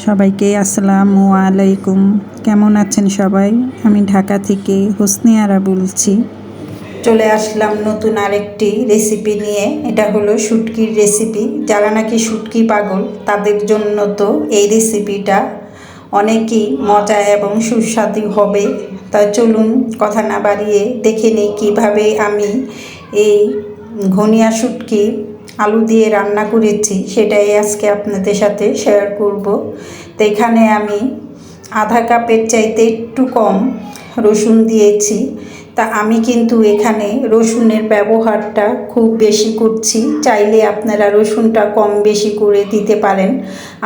সবাইকে আসসালামু আলাইকুম। কেমন আছেন সবাই? আমি ঢাকা থেকে হোসনি আরা বলছি। চলে আসলাম নতুন আরেকটি রেসিপি নিয়ে। এটা হলো শুটকির রেসিপি। যারা নাকি শুটকি পাগল তাদের জন্য তো এই রেসিপিটা অনেকই মজা এবং সুস্বাদু হবে। তাই চলুন কথা না বাড়িয়ে দেখে নিই কীভাবে আমি এই ঘনিয়া শুটকি আলু দিয়ে রান্না করেছি, সেটাই আজকে আপনাদের সাথে শেয়ার করব। তো এখানে আমি আধা কাপের চাইতে একটু কম রসুন দিয়েছি। তা আমি কিন্তু এখানে রসুনের ব্যবহারটা খুব বেশি করছি, চাইলে আপনারা রসুনটা কম বেশি করে দিতে পারেন।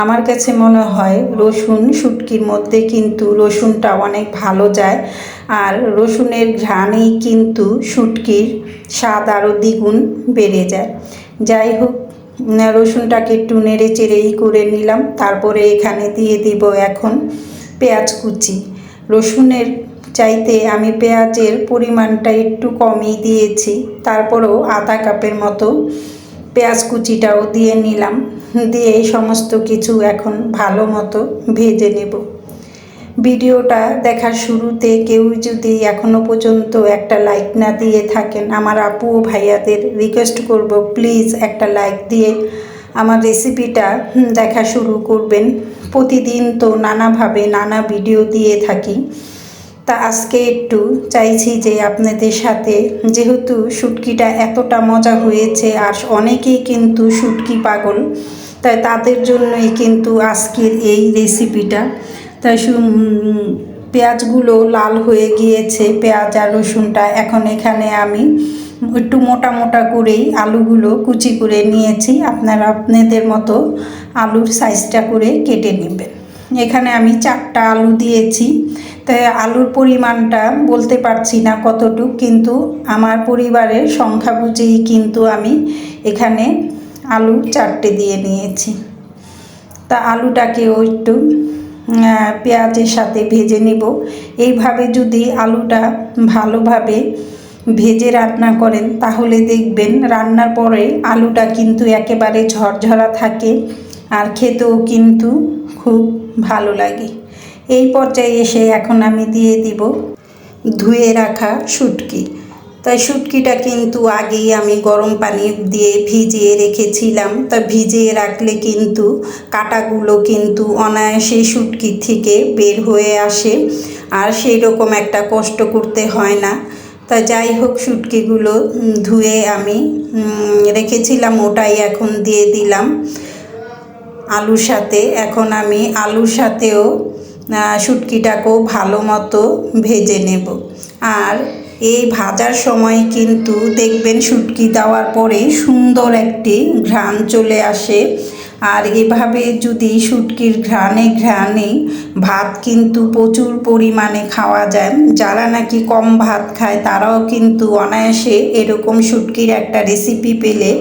আমার কাছে মনে হয় রসুন শুটকির মধ্যে কিন্তু রসুনটা অনেক ভালো যায়, আর রসুনের ঘ্রাণেই কিন্তু শুটকির স্বাদ আরও দ্বিগুণ বেড়ে যায়। যাই হোক, রসুনটাকে একটু নেড়ে চেড়েই করে নিলাম। তারপরে এখানে দিয়ে দিব এখন পেঁয়াজ কুচি। রসুনের চাইতে আমি পেঁয়াজের পরিমাণটা একটু কমই দিয়েছি, তারপরেও আধা কাপের মতো পেঁয়াজ কুচিটাও দিয়ে নিলাম। দিয়ে সমস্ত কিছু এখন ভালো মতো ভেজে নেব। ভিডিওটা দেখার শুরুতে কেউ যদি এখনও পর্যন্ত একটা লাইক না দিয়ে থাকেন, আমার আপু ও ভাইয়াদের রিকোয়েস্ট করব প্লিজ একটা লাইক দিয়ে আমার রেসিপিটা দেখা শুরু করবেন। প্রতিদিন তো নানাভাবে নানা ভিডিও দিয়ে থাকি, তা আজকে একটু চাইছি যে আপনাদের সাথে, যেহেতু শুটকিটা এতটা মজা হয়েছে আর অনেকেই কিন্তু শুটকি পাগল, তাই তাদের জন্যই কিন্তু আজকের এই রেসিপিটা। তাই পেঁয়াজগুলো লাল হয়ে গিয়েছে, পেঁয়াজ আর রসুনটা। এখন এখানে আমি একটু মোটা মোটা করেই আলুগুলো কুচি করে নিয়েছি। আপনারা আপনাদের মতো আলুর সাইজটা করে কেটে নেবেন। এখানে আমি 4টা আলু দিয়েছি, তাই আলুর পরিমাণটা বলতে পারছি না কতটুকু, কিন্তু আমার পরিবারের সংখ্যা বুঝেই কিন্তু আমি এখানে আলু 4টে দিয়ে নিয়েছি। তা আলুটাকেও একটু পেঁয়াজের সাথে ভেজে নেব। এইভাবে যদি আলুটা ভালোভাবে ভেজে রান্না করেন তাহলে দেখবেন রান্নার পরে আলুটা কিন্তু একেবারে ঝরঝরা থাকে, আর খেতেও কিন্তু খুব ভালো লাগে। এই পর্যায়ে এসে এখন আমি দিয়ে দিব ধুয়ে রাখা শুটকি। তাই শুটকিটা কিন্তু আগেই আমি গরম পানি দিয়ে ভিজিয়ে রেখেছিলাম। তা ভিজিয়ে রাখলে কিন্তু কাঁটাগুলো কিন্তু অনায়াসে শুটকি থেকে বের হয়ে আসে, আর সেই রকম একটা কষ্ট করতে হয় না। তা যাই হোক, শুটকিগুলো ধুয়ে আমি রেখেছিলাম, ওটাই এখন দিয়ে দিলাম আলুর সাথে। এখন আমি আলুর সাথেও শুটকিটাকেও ভালো মতো ভেজে নেব। আর এই ভাজার সময় কিন্তু দেখবেন শুটকি দেওয়ার পরে সুন্দর একটি ঘ্রাণ চলে আসে, আর এভাবে যদি শুটকির ঘ্রাণে ভাত কিন্তু প্রচুর পরিমাণে খাওয়া যায়। যারা নাকি কম ভাত খায় তারাও কিন্তু অনায়াসে এরকম শুটকির একটা রেসিপি পেলে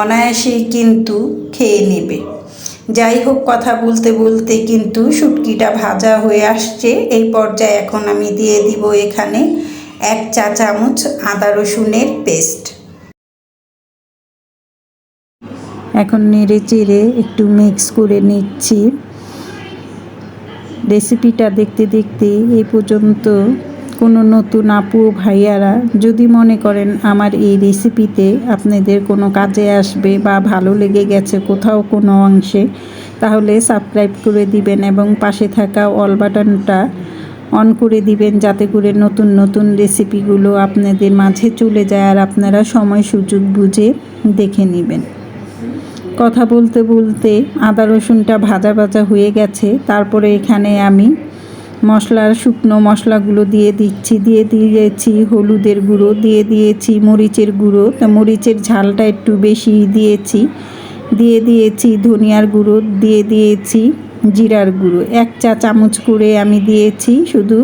অনায়াসেই কিন্তু খেয়ে নেবে। যাই হোক, কথা বলতে বলতে কিন্তু শুটকিটা ভাজা হয়ে আসছে। এই পর্যায়ে এখন আমি দিয়ে দিব এখানে 1 চা চামচ আদা রসুনের পেস্ট। এখন নেড়ে চেড়ে একটু মিক্স করে নিচ্ছি। রেসিপিটা দেখতে দেখতে এই পর্যন্ত কোনো নতুন আপু ভাইয়ারা যদি মনে করেন আমার এই রেসিপিতে আপনাদের কোনো কাজে আসবে বা ভালো লেগে গেছে কোথাও কোনো অংশে, তাহলে সাবস্ক্রাইব করে দিবেন এবং পাশে থাকা অল বাটনটা অন করে দিবেন, যাতে করে নতুন নতুন রেসিপিগুলো আপনাদের মাঝে চলে যায় আর আপনারা সময় সুযোগ বুঝে দেখে নেবেন। কথা বলতে বলতে আদা রসুনটা ভাজা ভাজা হয়ে গেছে। তারপরে এখানে আমি শুকনো মশলাগুলো দিয়ে দিয়েছি হলুদের গুঁড়ো, দিয়ে দিয়েছি মরিচের গুঁড়ো। তা মরিচের ঝালটা একটু বেশি দিয়েছি ধনিয়ার গুঁড়ো, দিয়ে দিয়েছি জিরার গুঁড়ো 1 চা চামচ করে আমি দিয়েছি। শুধু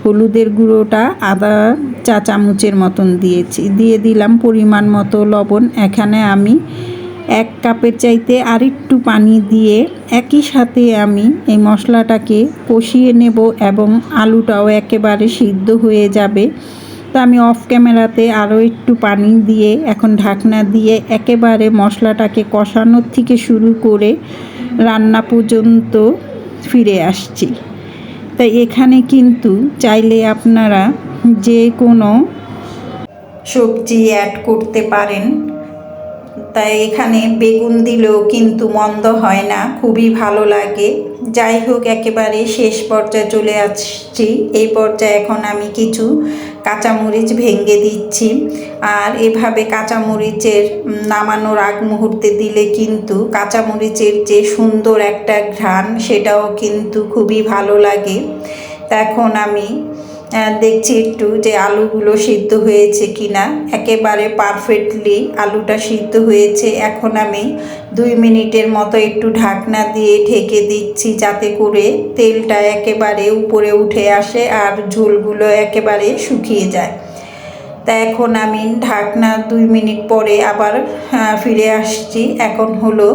হলুদের গুঁড়োটা আধা চা চামচের মতন দিয়েছি। দিয়ে দিলাম পরিমাণ মতো লবণ। এখানে আমি 1 কাপের চাইতে আরেকটু পানি দিয়ে একই সাথে আমি এই মশলাটাকে কষিয়ে নেব এবং আলুটাও একেবারে সিদ্ধ হয়ে যাবে। তো আমি অফ ক্যামেরাতে আরও একটু পানি দিয়ে এখন ঢাকনা দিয়ে একেবারে মশলাটাকে কষানোর থেকে শুরু করে রান্না পর্যন্ত ফিরে আসছি। তাই এখানে কিন্তু চাইলে আপনারা যে কোনো সবজি অ্যাড করতে পারেন। তাই এখানে বেগুন দিলেও কিন্তু মন্দ হয় না, খুবই ভালো লাগে। যাই হোক, একেবারে শেষ পর্যায়ে চলে আসছি। এই পর্যায়ে এখন আমি কিছু কাঁচামরিচ ভেঙে দিচ্ছি। আর এভাবে কাঁচামরিচের নামানোর আগ মুহূর্তে দিলে কিন্তু কাঁচামরিচের যে সুন্দর একটা ঘ্রাণ, সেটাও কিন্তু খুবই ভালো লাগে। তা এখন আমি দেখছি একটু যে আলুগুলো সিদ্ধ হয়েছে কিনা। একেবারে পারফেক্টলি আলুটা সিদ্ধ হয়েছে। এখন আমি 2 মিনিটের মতো একটু ঢাকনা দিয়ে ঢেকে দিচ্ছি, যাতে করে তেলটা একেবারে উপরে উঠে আসে আর ঝোলগুলো একেবারে শুকিয়ে যায়। তা এখন আমি ঢাকনা 2 মিনিট পরে আবার ফিরে আসছি। এখন হলো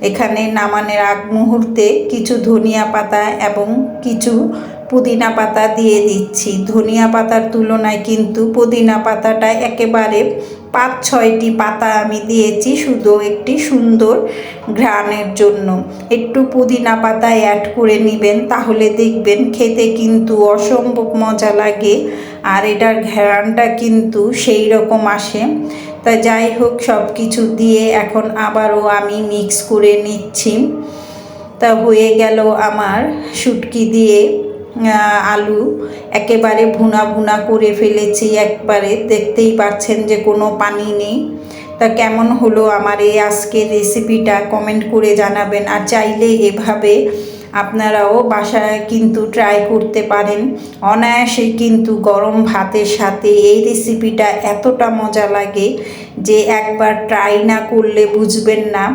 এখানে নামানোর আগ মুহূর্তে কিছু ধনিয়া পাতা এবং কিছু পুদিনা পাতা দিয়ে দিচ্ছি। ধনিয়া পাতার তুলনায় কিন্তু পুদিনা পাতাটা একেবারে 5-6টি পাতা আমি দিয়েছি, শুধু একটি সুন্দর ঘ্রাণের জন্য। একটু পুদিনা পাতা অ্যাড করে নেবেন, তাহলে দেখবেন খেতে কিন্তু অসম্ভব মজা লাগে আর এটার ঘ্রাণটা কিন্তু সেই রকম আসে। তা যাই হোক, সব কিছু দিয়ে এখন আবারও আমি মিক্স করে নিচ্ছি। তা হয়ে গেল আমার শুটকি দিয়ে আলু। একেবারে ভুনা ভুনা করে ফেলেছি, একবারে দেখতেই পাচ্ছেন যে কোনো পানি নেই। তা কেমন হলো আমার এই আজকের রেসিপিটা কমেন্ট করে জানাবেন। আর চাইলে এভাবে আপনারাও বাসায় কিন্তু ট্রাই করতে পারেন। অনায়াসে কিন্তু গরম ভাতের সাথে এই রেসিপিটা এতটা মজা লাগে যে একবার ট্রাই না করলে বুঝবেন না।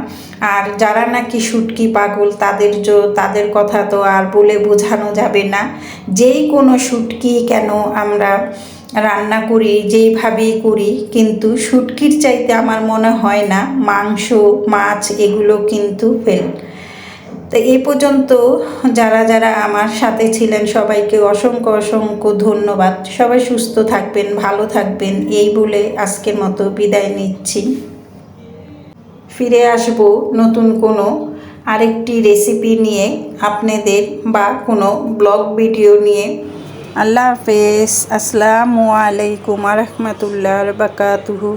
আর যারা নাকি শুটকি পাগল, তাদের কথা তো আর বলে বোঝানো যাবে না। যেই কোনো শুটকি কেন আমরা রান্না করি, যেইভাবেই করি, কিন্তু শুটকির চাইতে আমার মনে হয় না মাংস, মাছ এগুলো কিন্তু ফেল। তো এই পর্যন্ত যারা যারা আমার সাথে ছিলেন সবাইকে অসংখ্য অসংখ্য ধন্যবাদ। সবাই সুস্থ থাকবেন, ভালো থাকবেন, এই বলে আজকের মতো বিদায় নিচ্ছি। ফিরে আসব নতুন কোনো আরেকটি রেসিপি নিয়ে আপনাদের, বা কোনো ব্লগ ভিডিও নিয়ে। আল্লাহ হাফেজ। আসসালামু আলাইকুম ওয়া রাহমাতুল্লাহি ওয়া বারাকাতুহু।